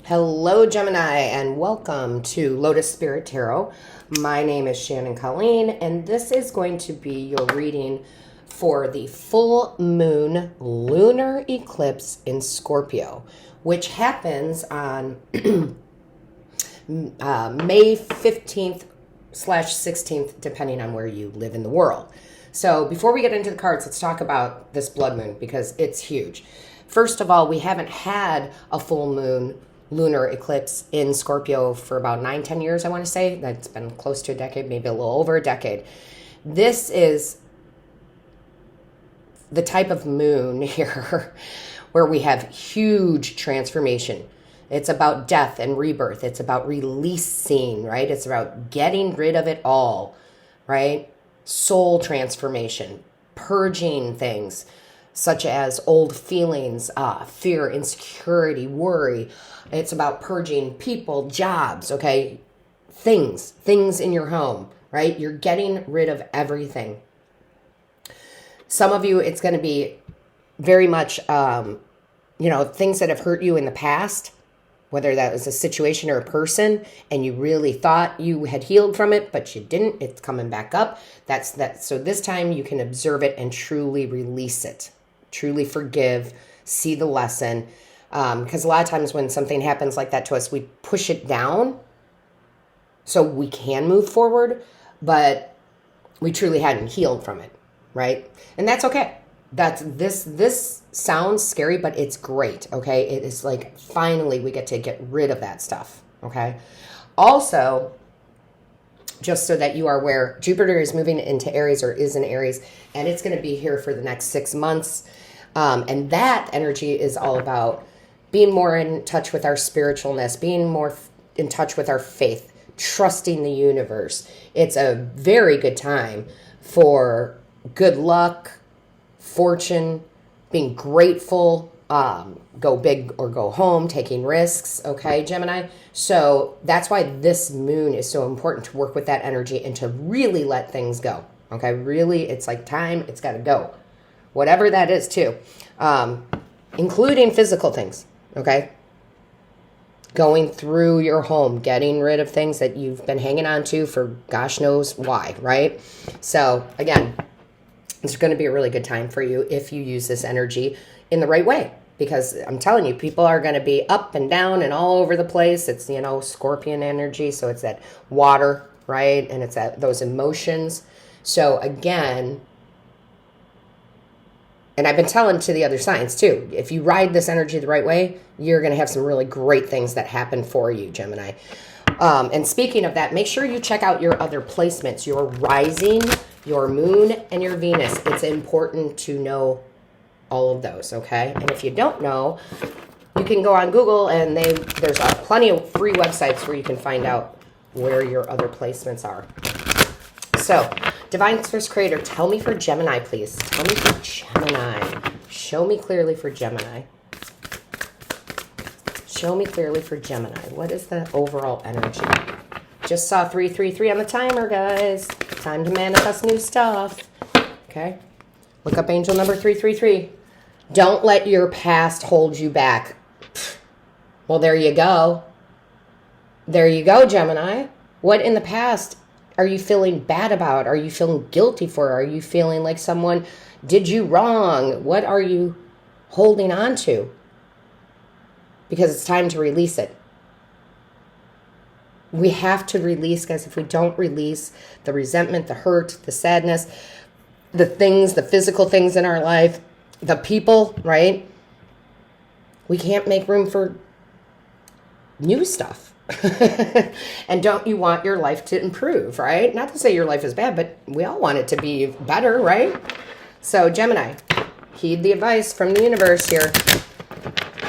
Hello, Gemini, and welcome to Lotus Spirit Tarot. My name is Shannon Colleen, and this is going to be your reading for the full moon lunar eclipse in Scorpio, which happens on May 15th / 16th, depending on where you live in the world. So before we get into the cards, let's talk about this blood moon because it's huge. First of all, we haven't had a full moon lunar eclipse in Scorpio for about 9-10 years, I want to say. That's been close to a decade, maybe a little over a decade. This is the type of moon here where we have huge transformation. It's about death and rebirth. It's about releasing, right? It's about getting rid of it all, right? Soul transformation, purging things such as old feelings, fear, insecurity, worry. It's about purging people, jobs, okay? Things in your home, right? You're getting rid of everything. Some of you, it's going to be very much, things that have hurt you in the past, whether that was a situation or a person, and you really thought you had healed from it, but you didn't. It's coming back up. That's that. So this time you can observe it and truly release it. Truly forgive, see the lesson. Because a lot of times when something happens like that to us, we push it down so we can move forward, but we truly hadn't healed from it, right? And that's okay. This sounds scary, but it's great, okay? It is like finally we get to get rid of that stuff, okay? Also, just so that you are aware, Jupiter is moving into Aries or is in Aries, and it's going to be here for the next 6 months. And that energy is all about being more in touch with our spiritualness, being more in touch with our faith, trusting the universe. It's a very good time for good luck, fortune, being grateful, go big or go home, taking risks, okay, Gemini? So that's why this moon is so important, to work with that energy and to really let things go, okay? Really, it's like time, it's got to go. Whatever that is, too, including physical things, okay? Going through your home, getting rid of things that you've been hanging on to for gosh knows why, right? So, again, it's going to be a really good time for you if you use this energy in the right way. Because I'm telling you, people are going to be up and down and all over the place. It's, Scorpion energy, so it's that water, right? And it's those emotions. So, again, and I've been telling to the other signs too, if you ride this energy the right way, you're going to have some really great things that happen for you, Gemini. And speaking of that, make sure you check out your other placements, your rising, your moon, and your Venus. It's important to know all of those, okay? And if you don't know, you can go on Google and there's plenty of free websites where you can find out where your other placements are. So, Divine Source Creator, tell me for Gemini, please. Tell me for Gemini. Show me clearly for Gemini. Show me clearly for Gemini. What is the overall energy? Just saw 333 on the timer, guys. Time to manifest new stuff. Okay? Look up angel number 333. Don't let your past hold you back. Well, there you go. There you go, Gemini. What in the past are you feeling bad about? Are you feeling guilty for? Are you feeling like someone did you wrong? What are you holding on to? Because it's time to release it. We have to release, guys. If we don't release the resentment, the hurt, the sadness, the things, the physical things in our life, the people, right? We can't make room for new stuff. And don't you want your life to improve, right? Not to say your life is bad, but we all want it to be better, right? So, Gemini, heed the advice from the universe here.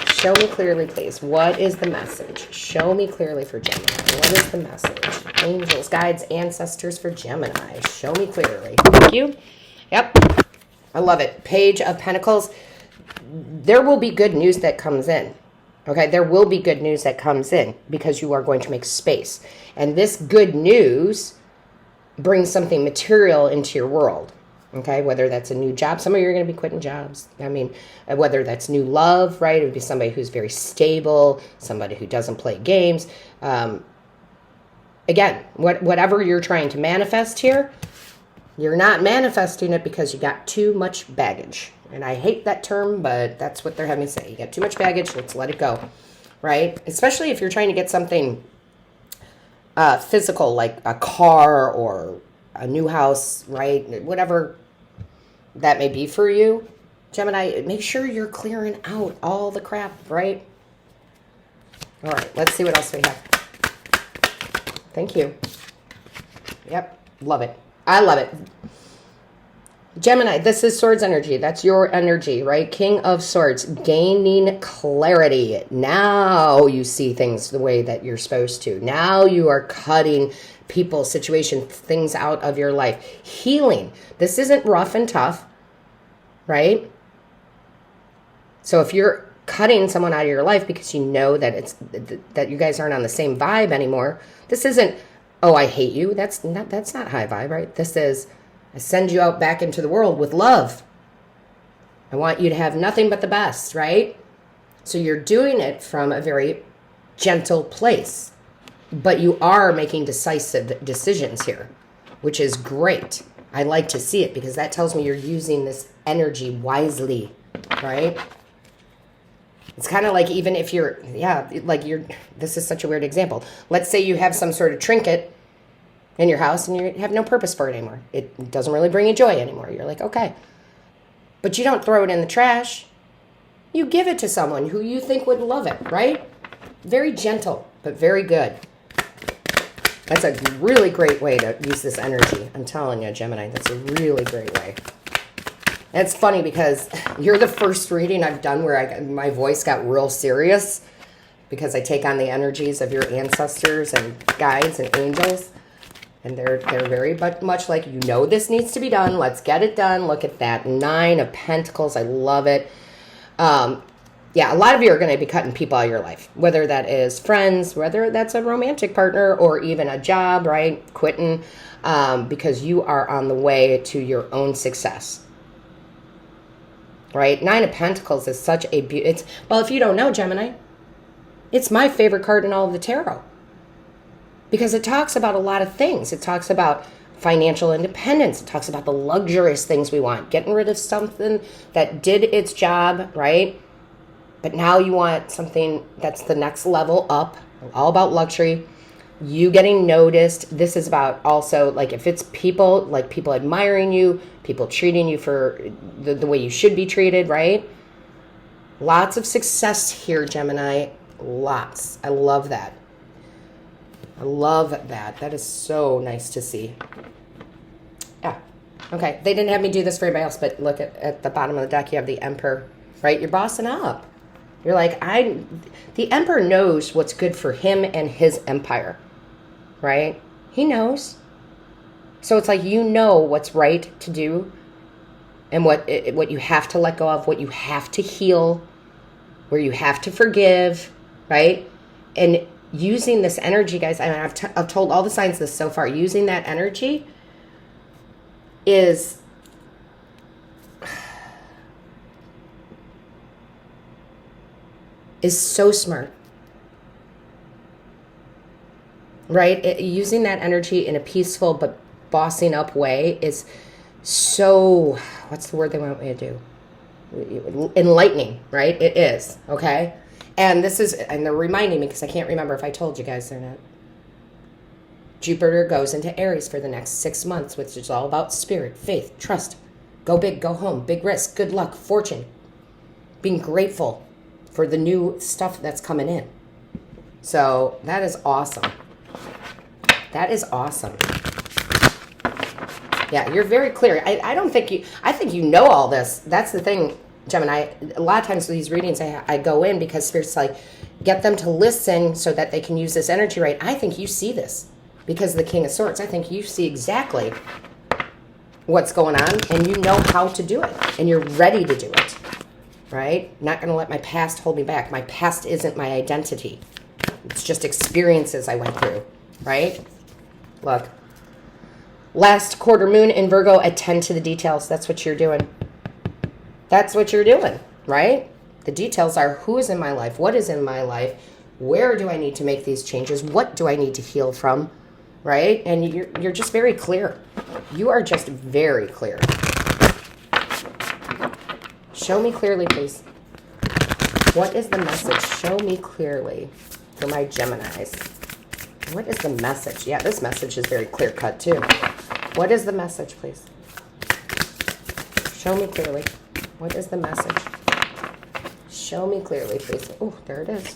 Show me clearly, please. What is the message? Show me clearly for Gemini. What is the message? Angels, guides, ancestors for Gemini. Show me clearly. Thank you. Yep. I love it. Page of Pentacles. There will be good news that comes in. Okay, there will be good news that comes in because you are going to make space. And this good news brings something material into your world. Okay, whether that's a new job. Some of you are going to be quitting jobs. I mean, whether that's new love, right? It would be somebody who's very stable, somebody who doesn't play games. Again, whatever you're trying to manifest here, you're not manifesting it because you got too much baggage. And I hate that term, but that's what they're having me say. You got too much baggage, let's let it go, right? Especially if you're trying to get something physical, like a car or a new house, right? Whatever that may be for you, Gemini, make sure you're clearing out all the crap, right? All right, let's see what else we have. Thank you. Yep, love it. I love it. Gemini, this is Swords energy. That's your energy, right? King of Swords, gaining clarity. Now you see things the way that you're supposed to. Now you are cutting people, situations, things out of your life. Healing. This isn't rough and tough, right? So if you're cutting someone out of your life because you know that that you guys aren't on the same vibe anymore, this isn't, oh, I hate you. That's not high vibe, right? This is, I send you out back into the world with love. I want you to have nothing but the best, right? So you're doing it from a very gentle place, but you are making decisive decisions here, which is great. I like to see it because that tells me you're using this energy wisely, right? It's kind of like, even if you're, this is such a weird example. Let's say you have some sort of trinket in your house and you have no purpose for it anymore. It doesn't really bring you joy anymore. You're like, okay. But you don't throw it in the trash. You give it to someone who you think would love it, right? Very gentle, but very good. That's a really great way to use this energy. I'm telling you, Gemini, that's a really great way. And it's funny because you're the first reading I've done where my voice got real serious because I take on the energies of your ancestors and guides and angels. And they're very much like, you know this needs to be done. Let's get it done. Look at that. 9 of Pentacles. I love it. Yeah, a lot of you are going to be cutting people out of your life, whether that is friends, whether that's a romantic partner, or even a job, right? Quitting, because you are on the way to your own success, right? 9 of Pentacles is such a beautiful, well, if you don't know, Gemini, it's my favorite card in all of the tarot. Because it talks about a lot of things. It talks about financial independence. It talks about the luxurious things we want. Getting rid of something that did its job, right? But now you want something that's the next level up. All about luxury. You getting noticed. This is about also, like, if it's people, like people admiring you, people treating you for the way you should be treated, right? Lots of success here, Gemini. Lots. I love that. I love that. That is so nice to see. Yeah. Okay. They didn't have me do this for anybody else, but look at the bottom of the deck. You have the Emperor, right? You're bossing up. You're like, the Emperor knows what's good for him and his empire, right? He knows. So it's like, you know what's right to do and what you have to let go of, what you have to heal, where you have to forgive, right? And using this energy, guys, I mean, I've told all the signs this so far. Using that energy is so smart, right? Using that energy in a peaceful but bossing up way is so, what's the word they want me to do? Enlightening, right? It is, okay? And this is, and they're reminding me because I can't remember if I told you guys or not. Jupiter goes into Aries for the next 6 months, which is all about spirit, faith, trust. Go big, go home, big risk, good luck, fortune. Being grateful for the new stuff that's coming in. So that is awesome. That is awesome. Yeah, you're very clear. I don't think you, I think you know all this. That's the thing, Gemini. A lot of times with these readings, I go in because Spirit's like, get them to listen so that they can use this energy right. I think you see this because of the King of Swords. I think you see exactly what's going on and you know how to do it and you're ready to do it, right? Not going to let my past hold me back. My past isn't my identity. It's just experiences I went through, right? Look. Last quarter moon in Virgo, attend to the details. That's what you're doing. That's what you're doing, right? The details are who is in my life, what is in my life, where do I need to make these changes, what do I need to heal from, right? And you're just very clear. You are just very clear. Show me clearly, please. What is the message? Show me clearly for my Geminis. What is the message? Yeah, this message is very clear cut too. What is the message, please? Show me clearly. What is the message? Show me clearly, please. Oh, there it is.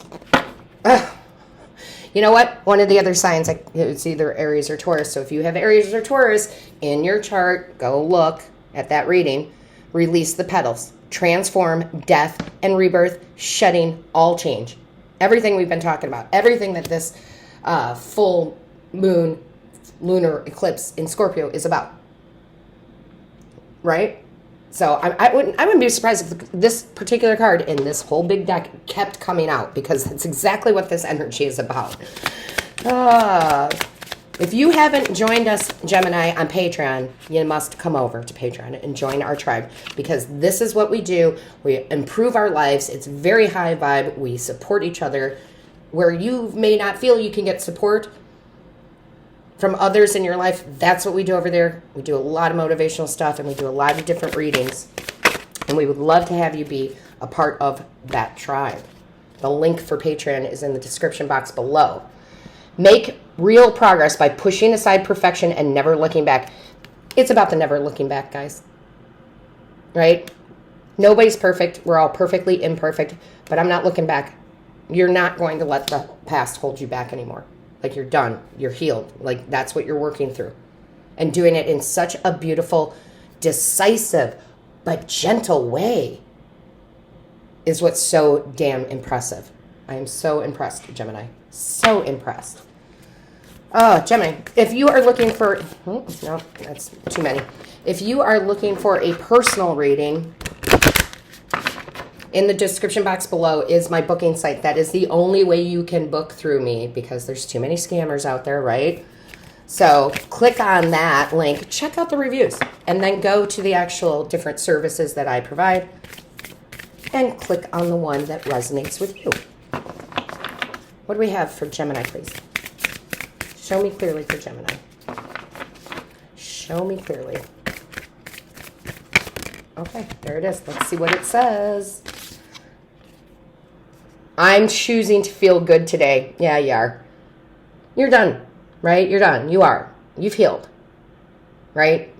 You know what? One of the other signs, it's either Aries or Taurus. So if you have Aries or Taurus in your chart, go look at that reading. Release the petals. Transform, death, and rebirth, shedding, all change. Everything we've been talking about. Everything that this full moon lunar eclipse in Scorpio is about. Right? So I wouldn't be surprised if this particular card in this whole big deck kept coming out, because that's exactly what this energy is about. If you haven't joined us, Gemini, on Patreon, you must come over to Patreon and join our tribe, because this is what we do. We improve our lives. It's very high vibe. We support each other. Where you may not feel you can get support from others in your life, that's what we do over there. We do a lot of motivational stuff, and we do a lot of different readings. And we would love to have you be a part of that tribe. The link for Patreon is in the description box below. Make real progress by pushing aside perfection and never looking back. It's about the never looking back, guys. Right? Nobody's perfect. We're all perfectly imperfect. But I'm not looking back. You're not going to let the past hold you back anymore. Like, you're done. You're healed. Like, that's what you're working through. And doing it in such a beautiful, decisive, but gentle way is what's so damn impressive. I am so impressed, Gemini. So impressed. Oh, Gemini, if you are looking for... no, that's too many. If you are looking for a personal reading, in the description box below is my booking site. That is the only way you can book through me, because there's too many scammers out there, right? So click on that link, check out the reviews, and then go to the actual different services that I provide and click on the one that resonates with you. What do we have for Gemini, please? Show me clearly for Gemini. Show me clearly. Okay, there it is. Let's see what it says. I'm choosing to feel good today. Yeah, you are. You're done, right? You're done. You are. You've healed, right?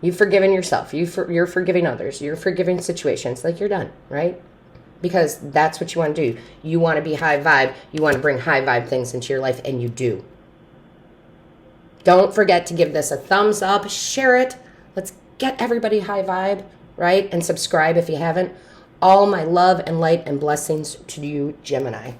You've forgiven yourself. You're forgiving others. You're forgiving situations. Like, you're done, right? Because that's what you want to do. You want to be high vibe. You want to bring high vibe things into your life, and you do. Don't forget to give this a thumbs up. Share it. Let's get everybody high vibe, right? And subscribe if you haven't. All my love and light and blessings to you, Gemini.